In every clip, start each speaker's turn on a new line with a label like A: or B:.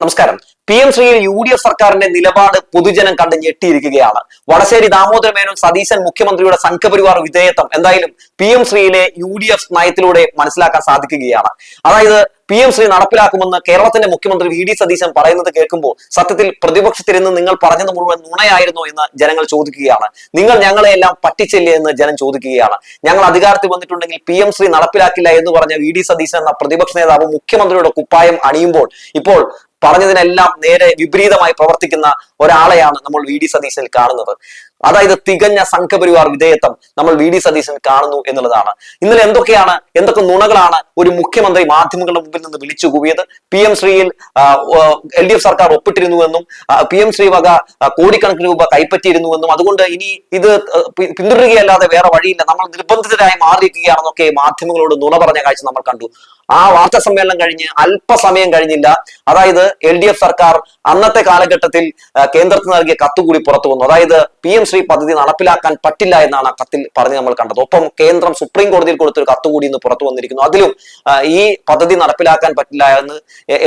A: നമസ്കാരം. PM-ശ്രീയിൽ UDF സർക്കാരിന്റെ നിലപാട് പൊതുജനം കണ്ട് ഞെട്ടിയിരിക്കുകയാണ്. വടശ്ശേരി ദാമോദര മേനോൻ സതീശൻ മുഖ്യമന്ത്രിയുടെ സംഘപരിവാർ വിധേയത്വം എന്തായാലും PM-ശ്രീയിലെ UDF നയത്തിലൂടെ മനസ്സിലാക്കാൻ സാധിക്കുകയാണ്. അതായത് PM-ശ്രീ നടപ്പിലാക്കുമെന്ന് കേരളത്തിന്റെ മുഖ്യമന്ത്രി VD സതീശൻ പറയുന്നത് കേൾക്കുമ്പോൾ സത്യത്തിൽ പ്രതിപക്ഷത്തിരുന്ന് നിങ്ങൾ പറഞ്ഞത് മുഴുവൻ നുണയായിരുന്നോ എന്ന് ജനങ്ങൾ ചോദിക്കുകയാണ്. നിങ്ങൾ ഞങ്ങളെ എല്ലാം പറ്റിച്ചില്ലേ എന്ന് ജനം ചോദിക്കുകയാണ്. ഞങ്ങൾ അധികാരത്തിൽ വന്നിട്ടുണ്ടെങ്കിൽ PM-ശ്രീ നടപ്പിലാക്കില്ല എന്ന് പറഞ്ഞ VD സതീശൻ എന്ന പ്രതിപക്ഷ നേതാവ് മുഖ്യമന്ത്രിയുടെ കുപ്പായം അണിയുമ്പോൾ ഇപ്പോൾ പറഞ്ഞതിനെല്ലാം നേരെ വിപരീതമായി പ്രവർത്തിക്കുന്ന ഒരാളെയാണ് നമ്മൾ VD സതീശനിൽ കാണുന്നത്. അതായത് തികഞ്ഞ സംഘപരിവാർ വിധേയത്വം നമ്മൾ VD സതീശനിൽ കാണുന്നു എന്നുള്ളതാണ്. ഇന്നലെ എന്തൊക്കെ നുണകളാണ് ഒരു മുഖ്യമന്ത്രി മാധ്യമങ്ങളുടെ മുമ്പിൽ നിന്ന് വിളിച്ചു കൂവിയത്. PM-ശ്രീയിൽ LDF സർക്കാർ ഒപ്പിട്ടിരുന്നുവെന്നും PM-ശ്രീ വക കോടിക്കണക്കിന് രൂപ കൈപ്പറ്റിയിരുന്നുവെന്നും അതുകൊണ്ട് ഇനി ഇത് പിന്തുടരുകയല്ലാതെ വേറെ വഴിയില്ല, നമ്മൾ നിർബന്ധിതരായി മാറിയിരിക്കുകയാണെന്നൊക്കെ മാധ്യമങ്ങളോട് നുണ പറഞ്ഞ കാഴ്ച നമ്മൾ കണ്ടു. ആ വാർത്താ സമ്മേളനം കഴിഞ്ഞ് അല്പസമയം കഴിഞ്ഞില്ല, അതായത് LDF സർക്കാർ അന്നത്തെ കാലഘട്ടത്തിൽ കേന്ദ്രത്തിന് നൽകിയ കത്തുകൂടി പുറത്തു വന്നു. അതായത് PM-ശ്രീ പദ്ധതി നടപ്പിലാക്കാൻ പറ്റില്ല എന്നാണ് ആ കത്തിൽ പറഞ്ഞ് നമ്മൾ കണ്ടത്. ഒപ്പം കേന്ദ്രം സുപ്രീം കോടതിയിൽ കൊടുത്തൊരു കത്തുകൂടി ഇന്ന് പുറത്തു വന്നിരിക്കുന്നു. അതിലും ഈ പദ്ധതി നടപ്പിലാക്കാൻ പറ്റില്ല എന്ന്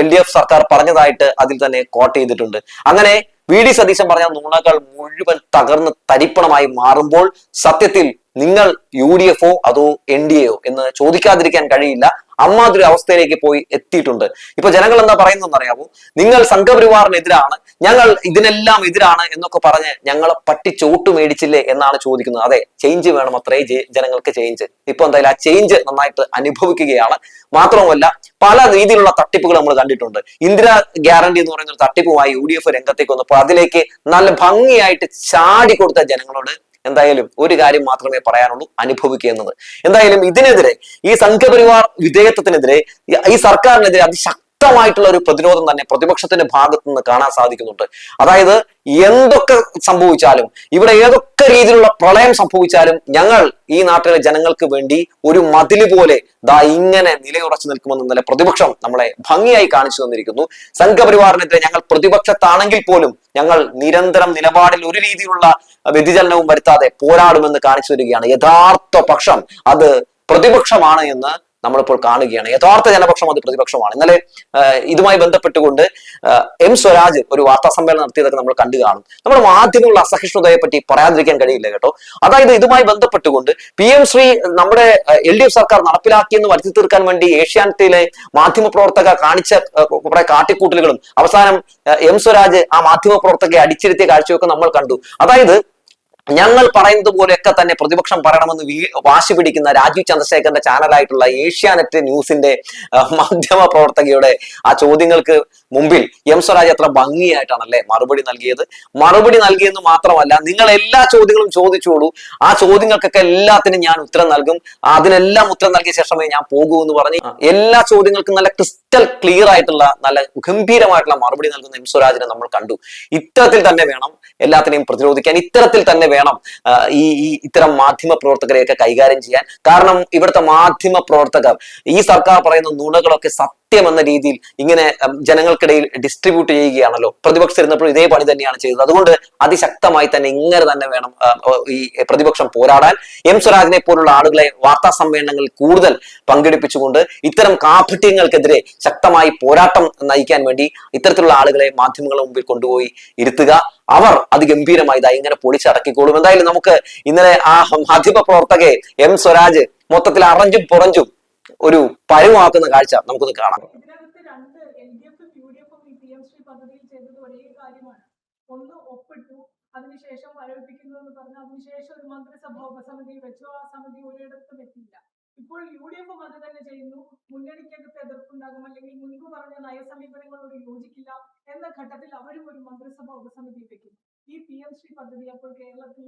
A: LDF സർക്കാർ പറഞ്ഞതായിട്ട് അതിൽ തന്നെ കോട്ട് ചെയ്തിട്ടുണ്ട്. അങ്ങനെ VD സതീശൻ പറഞ്ഞ നുണകൾ മുഴുവൻ തകർന്ന് തരിപ്പണമായി മാറുമ്പോൾ സത്യത്തിൽ നിങ്ങൾ UDF-ഓ അതോ NDA-യോ എന്ന് ചോദിക്കാതിരിക്കാൻ കഴിയില്ല. അമ്മാതിരി അവസ്ഥയിലേക്ക് പോയി എത്തിയിട്ടുണ്ട്. ഇപ്പൊ ജനങ്ങൾ എന്താ പറയുന്നതെന്ന് അറിയാമോ? നിങ്ങൾ സംഘപരിവാറിനെതിരാണ്, ഞങ്ങൾ ഇതിനെല്ലാം എതിരാണ് എന്നൊക്കെ പറഞ്ഞ് ഞങ്ങളെ പറ്റി ചോട്ട് മേടിച്ചില്ലേ എന്നാണ് ചോദിക്കുന്നത്. അതെ, ചേഞ്ച് വേണം, അത്രേ ജനങ്ങൾക്ക് ചേഞ്ച്. ഇപ്പൊ എന്തായാലും ആ ചേഞ്ച് നന്നായിട്ട് അനുഭവിക്കുകയാണ്. മാത്രവുമല്ല പല രീതിയിലുള്ള തട്ടിപ്പുകൾ നമ്മൾ കണ്ടിട്ടുണ്ട്. ഇന്ദിരാ ഗ്യാരണ്ടി എന്ന് പറയുന്ന ഒരു തട്ടിപ്പുമായി UDF രംഗത്തേക്ക് വന്നപ്പോൾ അതിലേക്ക് നല്ല ഭംഗിയായിട്ട് ചാടിക്കൊടുത്ത ജനങ്ങളോട് എന്തായാലും ഒരു കാര്യം മാത്രമേ പറയാനുള്ളൂ, അനുഭവിക്കുക എന്നത്. എന്തായാലും ഇതിനെതിരെ, ഈ സംഘപരിവാർ വിധേയത്വത്തിനെതിരെ, ഈ സർക്കാരിനെതിരെ അതിശക്തമായിട്ടുള്ള ഒരു പ്രതിരോധം തന്നെ പ്രതിപക്ഷത്തിന്റെ ഭാഗത്തു നിന്ന് കാണാൻ സാധിക്കുന്നുണ്ട്. അതായത് എന്തൊക്കെ സംഭവിച്ചാലും, ഇവിടെ ഏതൊക്കെ രീതിയിലുള്ള പ്രളയം സംഭവിച്ചാലും ഞങ്ങൾ ഈ നാട്ടിലെ ജനങ്ങൾക്ക് വേണ്ടി ഒരു മതില് പോലെ ദാ ഇങ്ങനെ നിലയുറച്ചു നിൽക്കുമെന്ന് ഇന്നലെ പ്രതിപക്ഷം നമ്മളെ ഭംഗിയായി കാണിച്ചു തന്നിരിക്കുന്നു. സംഘപരിവാറിനെതിരെ ഞങ്ങൾ പ്രതിപക്ഷത്താണെങ്കിൽ പോലും ഞങ്ങൾ നിരന്തരം നിലപാടിൽ ഒരു രീതിയിലുള്ള വ്യതിചലനവും വരുത്താതെ പോരാടുമെന്ന് കാണിച്ചു വരികയാണ്. യഥാർത്ഥ പക്ഷം അത് പ്രതിപക്ഷമാണ് എന്ന് നമ്മളിപ്പോൾ കാണുകയാണ്. യഥാർത്ഥ ജനപക്ഷം അത് പ്രതിപക്ഷമാണ്. ഇന്നലെ ഇതുമായി ബന്ധപ്പെട്ടുകൊണ്ട് M സ്വരാജ് ഒരു വാർത്താ സമ്മേളനം നടത്തിയതൊക്കെ നമ്മൾ കണ്ടു കാണും. നമ്മുടെ മാധ്യമങ്ങളുടെ അസഹിഷ്ണുതയെ പറ്റി പറയാതിരിക്കാൻ കഴിയില്ല കേട്ടോ. അതായത് ഇതുമായി ബന്ധപ്പെട്ടുകൊണ്ട് PM-ശ്രീ നമ്മുടെ LDF സർക്കാർ നടപ്പിലാക്കിയെന്ന് വരുത്തി തീർക്കാൻ വേണ്ടി ഏഷ്യാനെറ്റിലെ മാധ്യമപ്രവർത്തക കാണിച്ച കുറെ കാട്ടിക്കൂട്ടലുകളും അവസാനം M സ്വരാജ് ആ മാധ്യമപ്രവർത്തകയെ അടിച്ചിരുത്തിയ കാഴ്ചയൊക്കെ നമ്മൾ കണ്ടു. അതായത് ഞങ്ങൾ പറയുന്നത് പോലെയൊക്കെ തന്നെ പ്രതിപക്ഷം പറയണമെന്ന് വാശി പിടിക്കുന്ന രാജീവ് ചന്ദ്രശേഖരന്റെ ചാനലായിട്ടുള്ള ഏഷ്യാനെറ്റ് ന്യൂസിന്റെ മാധ്യമ പ്രവർത്തകയുടെ ആ ചോദ്യങ്ങൾക്ക് മുമ്പിൽ M സ്വരാജ് അത്ര ഭംഗിയായിട്ടാണല്ലേ മറുപടി നൽകിയത്. മറുപടി നൽകിയെന്ന് മാത്രമല്ല, നിങ്ങൾ എല്ലാ ചോദ്യങ്ങളും ചോദിച്ചോളൂ, ആ ചോദ്യങ്ങൾക്കൊക്കെ എല്ലാത്തിനും ഞാൻ ഉത്തരം നൽകും, അതിനെല്ലാം ഉത്തരം നൽകിയ ശേഷമേ ഞാൻ പോകൂ എന്ന് പറഞ്ഞ് എല്ലാ ചോദ്യങ്ങൾക്കും നല്ല ക്രിസ്റ്റൽ ക്ലിയർ ആയിട്ടുള്ള നല്ല ഗംഭീരമായിട്ടുള്ള മറുപടി നൽകുന്ന M സ്വരാജിനെ നമ്മൾ കണ്ടു. ഇത്തരത്തിൽ തന്നെ വേണം എല്ലാത്തിനെയും പ്രതിരോധിക്കാൻ, ഇത്തരത്തിൽ തന്നെ വേണം ഇത്തരം മാധ്യമ പ്രവർത്തകരെയൊക്കെ കൈകാര്യം ചെയ്യാൻ. കാരണം ഇവിടുത്തെ മാധ്യമ പ്രവർത്തകർ ഈ സർക്കാർ പറയുന്ന നുണകളൊക്കെ സത്യമെന്ന രീതിയിൽ ഇങ്ങനെ ജനങ്ങൾക്കിടയിൽ ഡിസ്ട്രിബ്യൂട്ട് ചെയ്യുകയാണല്ലോ. പ്രതിപക്ഷത്തിരുന്നപ്പോൾ ഇതേ പണി തന്നെയാണ് ചെയ്തത്. അതുകൊണ്ട് അതിശക്തമായി തന്നെ ഇങ്ങനെ തന്നെ വേണം ഈ പ്രതിപക്ഷം പോരാടാൻ. M സ്വരാജിനെ പോലുള്ള ആളുകളെ വാർത്താ സമ്മേളനങ്ങളിൽ കൂടുതൽ പങ്കെടുപ്പിച്ചുകൊണ്ട് ഇത്തരം കാപട്യങ്ങൾക്കെതിരെ ശക്തമായി പോരാട്ടം നയിക്കാൻ വേണ്ടി ഇത്തരത്തിലുള്ള ആളുകളെ മാധ്യമങ്ങളുടെ മുമ്പിൽ കൊണ്ടുപോയി ഇരുത്തുക. അവർ അതിഗംഭീരമായി ഇങ്ങനെ പൊളിച്ചടക്കിക്കോളും. എന്തായാലും നമുക്ക് ഇന്നലെ ആ മാധ്യമ പ്രവർത്തകയെ M സ്വരാജ് മൊത്തത്തിൽ അറഞ്ചും പുറഞ്ചും ഒരു പരുവാക്കുന്ന കാഴ്ച നമുക്കൊന്ന് കാണാം.
B: അതിനുശേഷം വരവിപ്പിക്കുന്നു എന്ന് പറഞ്ഞ് അതിനുശേഷം ഒരു മന്ത്രിസഭാ ഉപസമിതി വെച്ചു. ആ സമിതി ഒരിടത്തും എത്തിയില്ല. ഇപ്പോൾ UDF അത് തന്നെ ചെയ്യുന്നു. മുന്നണിക്കകത്ത് എതിർപ്പുണ്ടാകും, അല്ലെങ്കിൽ മുൻപ് പറഞ്ഞ നയസമീപനങ്ങളോട് യോജിക്കില്ല എന്ന ഘട്ടത്തിൽ അവരും ഒരു മന്ത്രിസഭാ ഉപസമിതി വെക്കുന്നു. ഈ PM-ശ്രീ പദ്ധതി അപ്പോൾ കേരളത്തിൽ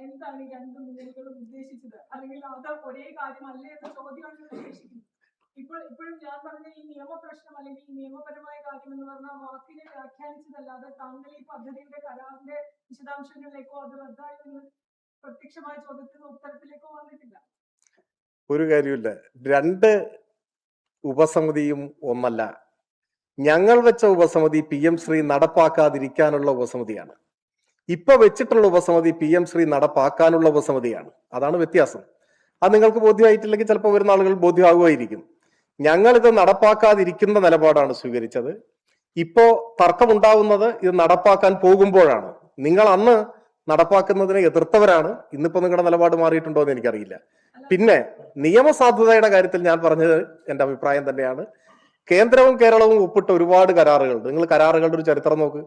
B: എന്താണ് ഈ രണ്ട് മുന്നണികളും ഉദ്ദേശിച്ചത്? അല്ലെങ്കിൽ അത് ഒരേ കാര്യമല്ലേ എന്ന ചോദ്യമാണ് ഉദ്ദേശിക്കുന്നത്. ഇപ്പോഴും ഞാൻ പറഞ്ഞ ഈ നിയമപ്രശ്നം അല്ലെങ്കിൽ ഈ നിയമപരമായ കാര്യം എന്ന് പറഞ്ഞാൽ വാക്കിനെ വ്യാഖ്യാനിച്ചതല്ലാതെ താങ്കൾ ഈ പദ്ധതിയുടെ കരാറിന്റെ വിശദാംശങ്ങളിലേക്കോ അത് റദ്ദായി എന്ന് പ്രത്യക്ഷമായ ചോദ്യത്തിന് ഉത്തരത്തിലേക്കോ വന്നിട്ടില്ല.
C: ഒരു കാര്യമില്ല, രണ്ട് ഉപസമിതിയും ഒന്നല്ല. ഞങ്ങൾ വെച്ച ഉപസമിതി PM-ശ്രീ നടപ്പാക്കാതിരിക്കാനുള്ള ഉപസമിതിയാണ്. ഇപ്പൊ വെച്ചിട്ടുള്ള ഉപസമിതി PM-ശ്രീ നടപ്പാക്കാനുള്ള ഉപസമിതിയാണ്. അതാണ് വ്യത്യാസം. അത് നിങ്ങൾക്ക് ബോധ്യമായിട്ടില്ലെങ്കിൽ ചിലപ്പോൾ വരുന്ന ആളുകൾ ബോധ്യമാകുമായിരിക്കും. ഞങ്ങൾ ഇത് നടപ്പാക്കാതിരിക്കുന്ന നിലപാടാണ് സ്വീകരിച്ചത്. ഇപ്പോ തർക്കമുണ്ടാവുന്നത് ഇത് നടപ്പാക്കാൻ പോകുമ്പോഴാണ്. നിങ്ങൾ അന്ന് നടപ്പാക്കുന്നതിനെ എതിർത്തവരാണ്. ഇന്നിപ്പോ നിങ്ങളുടെ നിലപാട് മാറിയിട്ടുണ്ടോ എന്ന് എനിക്കറിയില്ല. പിന്നെ നിയമസാധുതയുടെ കാര്യത്തിൽ ഞാൻ പറഞ്ഞത് എന്റെ അഭിപ്രായം തന്നെയാണ്. കേന്ദ്രവും കേരളവും ഒപ്പിട്ട ഒരുപാട് കരാറുകളുണ്ട്. നിങ്ങൾ കരാറുകളുടെ ഒരു ചരിത്രം നോക്ക്.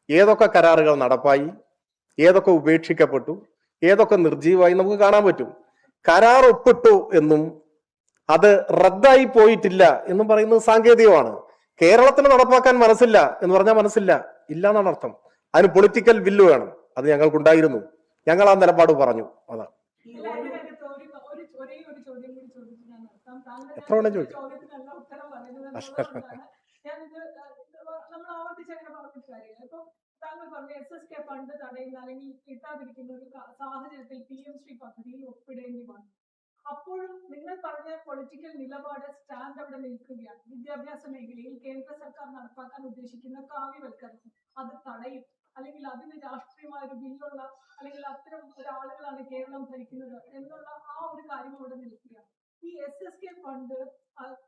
C: ഏതൊക്കെ കരാറുകൾ നടപ്പായി, ഏതൊക്കെ ഉപേക്ഷിക്കപ്പെട്ടു, ഏതൊക്കെ നിർജീവമായി നമുക്ക് കാണാൻ പറ്റും. കരാർ ഒപ്പിട്ടു എന്നും അത് റദ്ദായി പോയിട്ടില്ല എന്നും പറയുന്നത് സാങ്കേതികമാണ്. കേരളത്തിന് നടപ്പാക്കാൻ മനസ്സില്ല എന്ന് പറഞ്ഞാൽ മനസ്സില്ല, ഇല്ല എന്നാണ് അർത്ഥം. അതിന് പൊളിറ്റിക്കൽ വില്ല് വേണം. അത് ഞങ്ങൾക്കുണ്ടായിരുന്നു. ഞങ്ങൾ ആ നിലപാട് പറഞ്ഞു. അതാണ്. എത്ര വേണം ചോദിക്കും.
B: താങ്കൾ പറഞ്ഞ SSK ഫണ്ട് തടയുന്ന അല്ലെങ്കിൽ കിട്ടാതിരിക്കുന്ന ഒരു സാഹചര്യത്തിൽ PM ശ്രീ പദ്ധതിയിൽ ഒപ്പിടേണ്ടി വന്നു. അപ്പോഴും നിങ്ങൾ പറഞ്ഞ പൊളിറ്റിക്കൽ നിലപാട് സ്റ്റാൻഡ് അവിടെ നിൽക്കുകയാണ്. വിദ്യാഭ്യാസ മേഖലയിൽ കേന്ദ്ര സർക്കാർ നടപ്പാക്കാൻ ഉദ്ദേശിക്കുന്ന കാവ്യവൽക്കരണം അത് തടയും, അല്ലെങ്കിൽ അതിന് രാഷ്ട്രീയമായ ഒരു ബില്ലുള്ള അല്ലെങ്കിൽ അത്തരം ഒരാളുകളാണ് കേരളം ഭരിക്കുന്നത് എന്നുള്ള ആ ഒരു കാര്യം അവിടെ നിൽക്കുകയാണ്. ഈ SSK ഫണ്ട്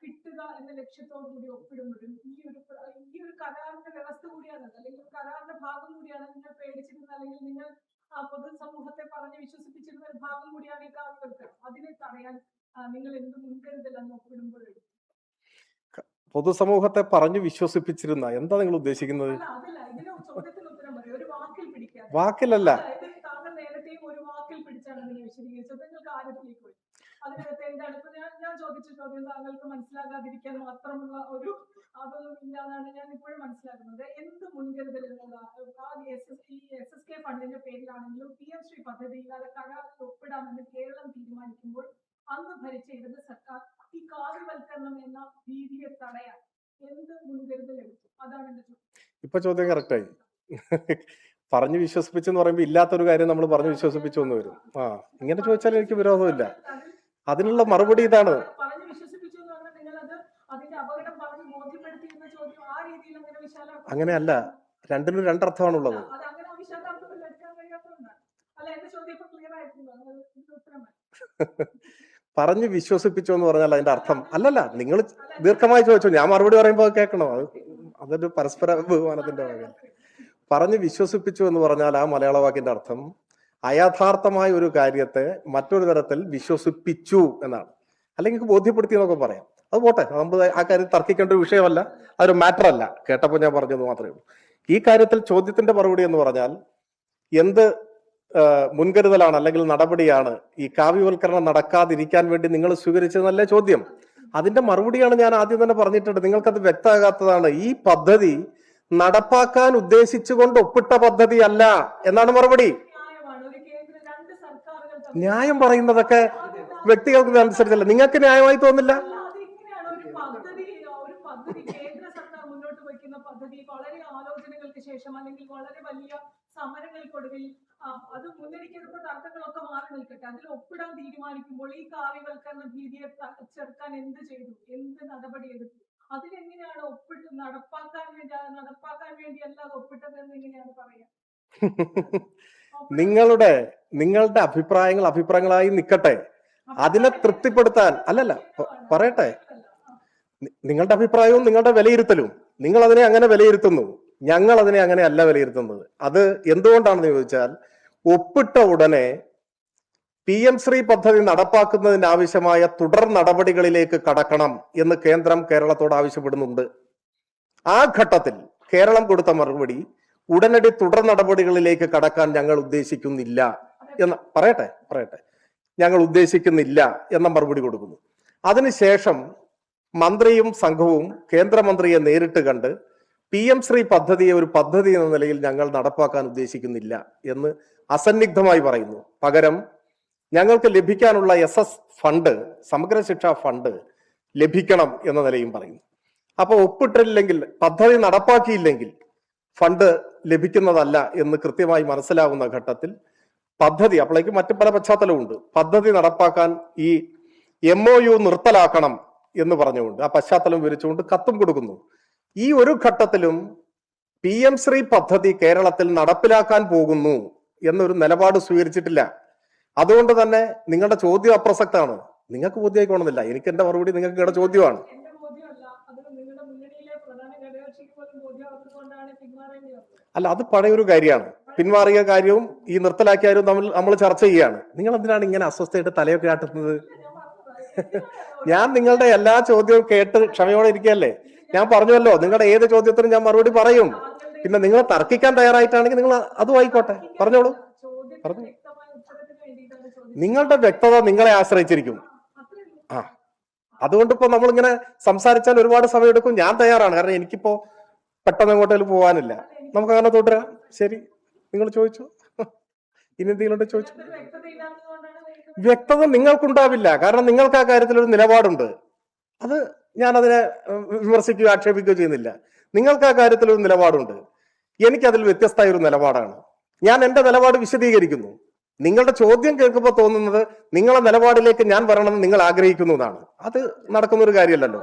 B: കിട്ടുക എന്ന ലക്ഷ്യത്തോടു കൂടി ഒപ്പിടുമ്പോഴും ഈ ഒരു കരാറിന്റെ വ്യവസ്ഥ കൂടിയാണ്, അല്ലെങ്കിൽ കരാറിന്റെ ഭാഗം കൂടിയാണ് നിങ്ങൾ പേടിച്ചിരുന്നത്, അല്ലെങ്കിൽ നിങ്ങൾ പൊതുസമൂഹത്തെ പറഞ്ഞ് വിശ്വസിപ്പിച്ചിരുന്ന ഒരു ഭാഗം കൂടിയാണ് ഈ കാവ്യവൽക്കരണം. അതിനെ തടയാൻ നിങ്ങൾ എന്ത് മുൻകരുതലെന്ന് ഒപ്പിടുമ്പോഴും?
C: പൊതുസമൂഹത്തെ പറഞ്ഞു വിശ്വസിപ്പിച്ചിരുന്ന എന്താ നിങ്ങൾ ഉദ്ദേശിക്കുന്നത്?
B: അതല്ല, ഇതിന് ചോദ്യത്തിന് ഉത്തരം പറയും. ഒരു വാക്കിൽ പിടിക്കാൻ.
C: വാക്കിലല്ല.
B: താങ്കൾ നേരത്തെയും ഒരു വാക്കിൽ പിടിച്ചാണ് നിങ്ങൾ വിശദീകരിച്ചത്. നിങ്ങൾ കാര്യത്തിലേക്ക് പോയി. അതിനകത്ത് എന്താണ് ഇപ്പൊ ഞാൻ ചോദിച്ച ചോദ്യം താങ്കൾക്ക് മനസ്സിലാകാതിരിക്കാൻ മാത്രമുള്ള ഒരു അതൊന്നും ഇല്ലാന്നാണ് ഞാൻ ഇപ്പോഴും മനസ്സിലാക്കുന്നത്. എന്ത് മുൻകരുതലുള്ള SSK ഫണ്ടിന്റെ പേരിലാണെങ്കിലും PM ശ്രീ പദ്ധതിയിൽ കരാറിൽ ഒപ്പിടാമെന്ന് കേരളം തീരുമാനിക്കുമ്പോൾ അന്ന് ഭരിച്ച ഇടത് സർക്കാർ ഈ കാവ്യവൽക്കരണം എന്ന ഭീതിയെ തടയാൻ എന്ത് മുൻകരുതൽ എടുത്തു? അതാണ് എന്റെ ചോദ്യം.
C: ഇപ്പൊ ചോദ്യം കറക്റ്റായി. പറഞ്ഞു വിശ്വസിപ്പിച്ചെന്ന് പറയുമ്പോൾ ഇല്ലാത്തൊരു കാര്യം നമ്മൾ പറഞ്ഞു വിശ്വസിപ്പിച്ചു എന്ന് വരും. ഇങ്ങനെ ചോദിച്ചാൽ എനിക്ക് വിരോധമില്ല. അതിനുള്ള മറുപടി ഇതാണ്.
B: പറഞ്ഞു വിശ്വസിപ്പിച്ചു എന്ന് പറഞ്ഞാൽ നിങ്ങൾ അത് അതിന്റെ അപകടം പറഞ്ഞു ബോധ്യപ്പെടുത്തി എന്ന ചോദ്യം ആ രീതിയിൽ അങ്ങനെ വിശാലം
C: അങ്ങനെയല്ല. രണ്ടിനും രണ്ടർത്ഥമാണുള്ളത്.
B: അത് അങ്ങനെ വിശാലാർത്ഥത്തിൽ എടുക്കാൻ കഴിയാത്തതുകൊണ്ടാണ്. അല്ല, എന്റെ ചോദ്യം ഇപ്പൊ ക്ലിയർ ആയിട്ടുണ്ടോ? ഉത്തരമാണ്.
C: പറഞ്ഞു വിശ്വസിപ്പിച്ചു എന്ന് പറഞ്ഞാൽ അതിന്റെ അർത്ഥം അല്ലല്ല. നിങ്ങൾ ദീർഘമായി ചോദിച്ചു, ഞാൻ മറുപടി പറയുമ്പോൾ കേൾക്കണോ? അതൊരു പരസ്പര ബഹുമാനത്തിന്റെ ഭാഗം. പറഞ്ഞു വിശ്വസിപ്പിച്ചു എന്ന് പറഞ്ഞാൽ ആ മലയാള വാക്കിന്റെ അർത്ഥം അയഥാർത്ഥമായ ഒരു കാര്യത്തെ മറ്റൊരു തരത്തിൽ വിശ്വസിപ്പിച്ചു എന്നാണ്. അല്ലെങ്കിൽ ബോധ്യപ്പെടുത്തി എന്നൊക്കെ പറയാം. അത് പോട്ടെ, നമ്മൾ ആ കാര്യം തർക്കിക്കേണ്ട ഒരു വിഷയമല്ല, അതൊരു മാറ്റർ അല്ല. കേട്ടപ്പോൾ ഞാൻ പറഞ്ഞത് മാത്രമേ ഉള്ളൂ. ഈ കാര്യത്തിൽ ചോദ്യത്തിന്റെ മറുപടി എന്ന് പറഞ്ഞാൽ എന്ത് മുൻകരുതലാണ് അല്ലെങ്കിൽ നടപടിയാണ് ഈ കാവ്യവൽക്കരണം നടക്കാതിരിക്കാൻ വേണ്ടി നിങ്ങൾ സ്വീകരിച്ചതെന്നല്ലേ ചോദ്യം. അതിന്റെ മറുപടിയാണ് ഞാൻ ആദ്യം തന്നെ പറഞ്ഞിട്ടുണ്ട്. നിങ്ങൾക്കത് വ്യക്തമാകാത്തതാണ്. ഈ പദ്ധതി നടപ്പാക്കാൻ ഉദ്ദേശിച്ചുകൊണ്ട് ഒപ്പിട്ട പദ്ധതി അല്ല എന്നാണ് മറുപടി. ന്യായം പറയുന്നതൊക്കെ വ്യക്തികൾക്ക് അനുസരിച്ചല്ല. നിങ്ങൾക്ക് ന്യായമായി തോന്നില്ല?
B: വളരെ ആലോചനകൾക്ക് ശേഷം അല്ലെങ്കിൽ വളരെ വലിയ സമരങ്ങൾക്കൊടുവിൽ അത് മുന്നണിക്കെടുത്ത തർക്കങ്ങളൊക്കെ മാറി നിൽക്കട്ടെ, അതിൽ ഒപ്പിടാൻ തീരുമാനിക്കുമ്പോൾ ഈ കാവ്യവൽക്കരണ ഭീതിയെ ചെറുക്കാൻ എന്ത് ചെയ്തു, എന്ത് നടപടി എടുത്തു? അതിലെങ്ങനെയാണ് ഒപ്പിട്ട് നടപ്പാക്കാൻ വേണ്ടി അല്ലാതെ ഒപ്പിട്ടതെന്ന് എങ്ങനെയാണ് പറയാ?
C: നിങ്ങളുടെ അഭിപ്രായങ്ങളായി നിൽക്കട്ടെ. അതിനെ തൃപ്തിപ്പെടുത്താൻ അല്ലല്ല, പറയട്ടെ. നിങ്ങളുടെ അഭിപ്രായവും നിങ്ങളുടെ വിലയിരുത്തലും നിങ്ങൾ അതിനെ അങ്ങനെ വിലയിരുത്തുന്നു. ഞങ്ങൾ അതിനെ അങ്ങനെ അല്ല വിലയിരുത്തുന്നത്. അത് എന്തുകൊണ്ടാണെന്ന് ചോദിച്ചാൽ, ഒപ്പിട്ട ഉടനെ PM ശ്രീ പദ്ധതി നടപ്പാക്കുന്നതിന് ആവശ്യമായ തുടർ നടപടികളിലേക്ക് കടക്കണം എന്ന് കേന്ദ്രം കേരളത്തോട് ആവശ്യപ്പെടുന്നുണ്ട്. ആ ഘട്ടത്തിൽ കേരളം കൊടുത്ത മറുപടി ഉടനടി തുടർ നടപടികളിലേക്ക് കടക്കാൻ ഞങ്ങൾ ഉദ്ദേശിക്കുന്നില്ല എന്ന് പറയട്ടെ ഞങ്ങൾ ഉദ്ദേശിക്കുന്നില്ല എന്ന മറുപടി കൊടുക്കുന്നു. അതിനുശേഷം മന്ത്രിയും സംഘവും കേന്ദ്രമന്ത്രിയെ നേരിട്ട് കണ്ട് PM ശ്രീ പദ്ധതിയെ ഒരു പദ്ധതി എന്ന നിലയിൽ ഞങ്ങൾ നടപ്പാക്കാൻ ഉദ്ദേശിക്കുന്നില്ല എന്ന് അസന്നിഗ്ധമായി പറയുന്നു. പകരം ഞങ്ങൾക്ക് ലഭിക്കാനുള്ള SS ഫണ്ട്, സമഗ്ര ശിക്ഷാ ഫണ്ട് ലഭിക്കണം എന്ന നിലയും പറയുന്നു. അപ്പൊ ഒപ്പിട്ടില്ലെങ്കിൽ, പദ്ധതി നടപ്പാക്കിയില്ലെങ്കിൽ ഫണ്ട് ലഭിക്കുന്നതല്ല എന്ന് കൃത്യമായി മനസ്സിലാവുന്ന ഘട്ടത്തിൽ പദ്ധതി, അപ്പോഴേക്ക് മറ്റു പല പശ്ചാത്തലമുണ്ട്, പദ്ധതി നടപ്പാക്കാൻ ഈ MOU നിർത്തലാക്കണം എന്ന് പറഞ്ഞുകൊണ്ട് ആ പശ്ചാത്തലം വിവരിച്ചുകൊണ്ട് കത്തും കൊടുക്കുന്നു. ഈ ഒരു ഘട്ടത്തിലും PM ശ്രീ പദ്ധതി കേരളത്തിൽ നടപ്പിലാക്കാൻ പോകുന്നു എന്നൊരു നിലപാട് സ്വീകരിച്ചിട്ടില്ല. അതുകൊണ്ട് തന്നെ നിങ്ങളുടെ ചോദ്യം അപ്രസക്താണ്. നിങ്ങൾക്ക് ബോധ്യമായിക്കോണമെന്നില്ല. എനിക്ക് എന്റെ മറുപടി നിങ്ങൾക്ക് നിങ്ങളുടെ ചോദ്യമാണ്.
B: അതുകൊണ്ടാണ് പിന്മാറേണ്ടി വന്നത്.
C: അല്ല, അത് പഴയൊരു കാര്യമാണ്. പിന്മാറിയ കാര്യവും ഈ നിർത്തലാക്കിയ കാര്യവും തമ്മിൽ നമ്മൾ ചർച്ച ചെയ്യുകയാണ്. നിങ്ങൾ എന്തിനാണ് ഇങ്ങനെ അസ്വസ്ഥയായിട്ട് തലയൊക്കെ ആട്ടുന്നത്? ഞാൻ നിങ്ങളുടെ എല്ലാ ചോദ്യവും കേട്ട് ക്ഷമയോടെ ഇരിക്കുകയല്ലേ. ഞാൻ പറഞ്ഞല്ലോ, നിങ്ങളുടെ ഏത് ചോദ്യത്തിനും ഞാൻ മറുപടി പറയും. പിന്നെ നിങ്ങൾ തർക്കിക്കാൻ തയ്യാറായിട്ടാണെങ്കിൽ നിങ്ങൾ അതും ആയിക്കോട്ടെ, പറഞ്ഞോളൂ. പറഞ്ഞു. നിങ്ങളുടെ വ്യക്തത നിങ്ങളെ ആശ്രയിച്ചിരിക്കും. ആ, അതുകൊണ്ട് ഇപ്പൊ നമ്മളിങ്ങനെ സംസാരിച്ചാൽ ഒരുപാട് സമയം എടുക്കും. ഞാൻ തയ്യാറാണ്, കാരണം എനിക്കിപ്പോ പെട്ടെന്ന് എങ്ങോട്ടേലും പോകാനില്ല. നമുക്ക് അങ്ങനെ തുടരാം. ശരി, നിങ്ങൾ ചോദിച്ചു. ഇനി എന്തെങ്കിലും ചോദിച്ചു. വ്യക്തത നിങ്ങൾക്കുണ്ടാവില്ല, കാരണം നിങ്ങൾക്ക് ആ കാര്യത്തിൽ ഒരു നിലപാടുണ്ട്. അത് ഞാൻ അതിനെ വിമർശിക്കുകയോ ആക്ഷേപിക്കുകയോ ചെയ്യുന്നില്ല. നിങ്ങൾക്ക് ആ കാര്യത്തിൽ ഒരു നിലപാടുണ്ട്, എനിക്കതിൽ വ്യത്യസ്തമായ ഒരു നിലപാടാണ്. ഞാൻ എന്റെ നിലപാട് വിശദീകരിക്കുന്നു. നിങ്ങളുടെ ചോദ്യം കേൾക്കുമ്പോൾ തോന്നുന്നത് നിങ്ങളെ നിലപാടിലേക്ക് ഞാൻ വരണമെന്ന് നിങ്ങൾ ആഗ്രഹിക്കുന്നു എന്നാണ്. അത് നടക്കുന്ന ഒരു കാര്യമല്ലല്ലോ.